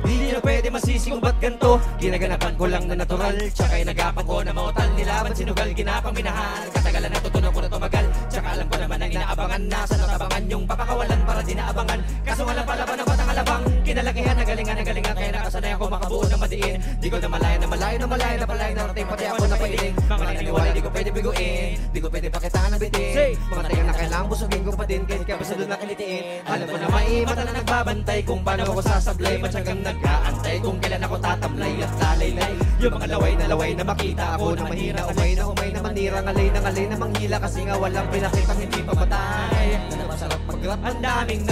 Hindi na pwede masisi kung ba't ganto. Ginaganapan ko lang na natural, tsaka'y nagapan ko na mautal. Nilaban sinugal, ginapang minahal. Katagalan natutunan ko na tumagal, tsaka alam ko naman ang inaabangan. Nasa natabangan yung papakawalan para di naabangan. Kaso walang palaban na batang alabang. Kinalakihan, nagalingan, kaya nakasanay ako makabuo na madiin. Di ko na malayo na malayo na malayo na palayo na rating pati ako na pailing. Mga naniwala di ko pwede biguin, di ko pwede pakitaan ng bitin. Mga tayong na kailangan busugin ko pa din, kahit kaya basta doon nakilitiin. Alam ko na may mata na nagbabantay kung paano ako sasablay. Matyagang nag-aantay kung kailan ako tatamlay at lalaylay. Yung mga laway na makita ako na mahina. Umay na manira, ngalay na manghila. Kasi nga walang pinakitang hindi pa matay. Masarap mag-rap. Ang daming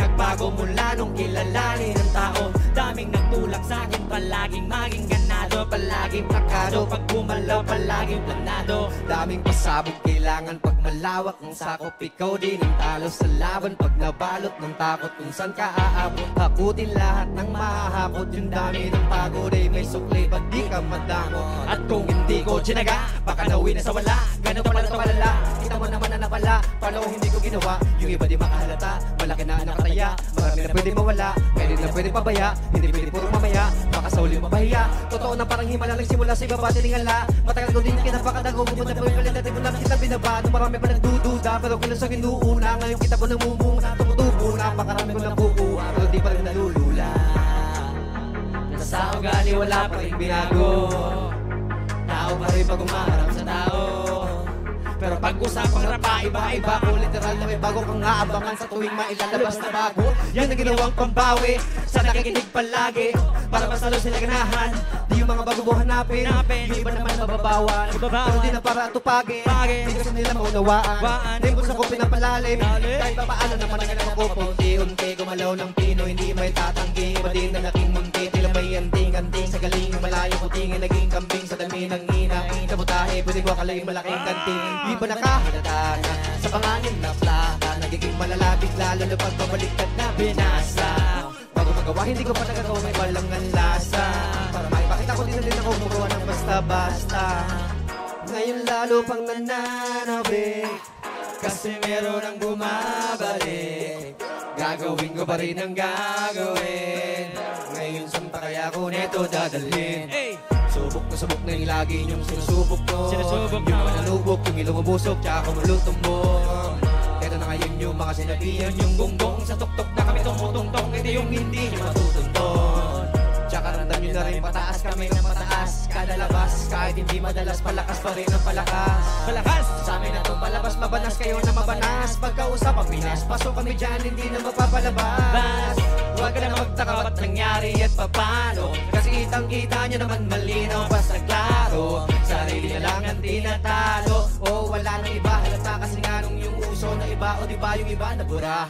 nagbago mula nung kilalanin ng tao. Daming nagtulak sa akin, palaging maging ganado. Palaging plakado, pag gumalaw palaging planado. Daming pasabog, kailangan pag malawak ng sakop. Ikaw din ang talo sa laban pag nabalot ng takot. Kung saan ka aabot, hakutin lahat ng mahahakot. Yung dami ng pagod ay may sukli, ba't di ka madamot? At kung hindi ko tsinaga, baka nauwi na sa wala. Ganun pala ito palala, kita mo naman na napala. Paano hindi ko ginawa, yung iba di makahalata. Malaki na nakataya, marami na pwede mawala. Pwede na pwede pabaya, hindi pwede puro mamaya. Baka sa uli mabahiya, totoo na parang himala nagsimula sa ibaba tiningala. Matagal ko din kinapakadago, pumunta pa yung kalendati mo lang kita binaba. Nung marami pa nagdududa, pero kung lang sa ginuuna. Ngayon kita po namumuna, tumutubo na. Pakarami ko lang kukuha, pero di pa rin nalulula. Sa ugali wala pa rin binago, tao pa rin pag umaharap sa tao. Pero pag-usapang rapa, iba-iba ko. Literal na may bago kang aabangan sa tuwing mailalabas na bago. Yan ang ginawang pambawi sa nakikinig palagi, para masalo sila ganahan. Di yung mga bago mo hanapin, yung iba naman mababawan. Pero di na para tupagin, di kasi nila maunawaan. Limbol sa ko pinapalalim, kahit pa paano naman ang ganang ako. Unti-unti gumalaw ng pino, hindi may tatanggi. Iba din na naking munti, tila may anting-anting. Sa galing malayo putingin, naging kambing sa dami ng ina. Kabutahe, pwede ko akalaing malaking kanting. Di ba nakahalata na sa panganin na plaka, nagiging malalapit lalo na pagbabaliktad na binasa. Bago magawa, hindi ko pa nagagawa, may balangan lasa. Para maipakita ko din ako gumawa ng basta-basta. Ngayon lalo pang nananabik, kasi meron ang bumabalik. Gagawin ko pa rin ang gagawin. Ngayon saan pa kaya ko neto dadalhin? Subok na yung lagi niyong sinusubok ko. Yung mga nanubok, yung ilong ubusok, tsaka kumulutong mo. Eto na ngayon yung mga sinabihan, yung gonggong sa tuktok na kami tumutungtong. Ito yung hindi nyo matutunton. Tsaka randam nyo na rin pataas kami ng pataas. Kada labas, kahit hindi madalas, palakas pa rin ang palakas. Sa amin na itong palabas, mabanas kayo na mabanas. Pagkausap ang Pinas, pasok kami dyan, hindi na mapapalabas. Huwag ka na magtaka ba't nangyari at papano, kasi kitang-kita nyo naman malinaw, basta klaro. Sarili na lang ang tinatalo, o wala nang iba halata. Kasi nga nung yung uso na iba, o diba yung iba nabura.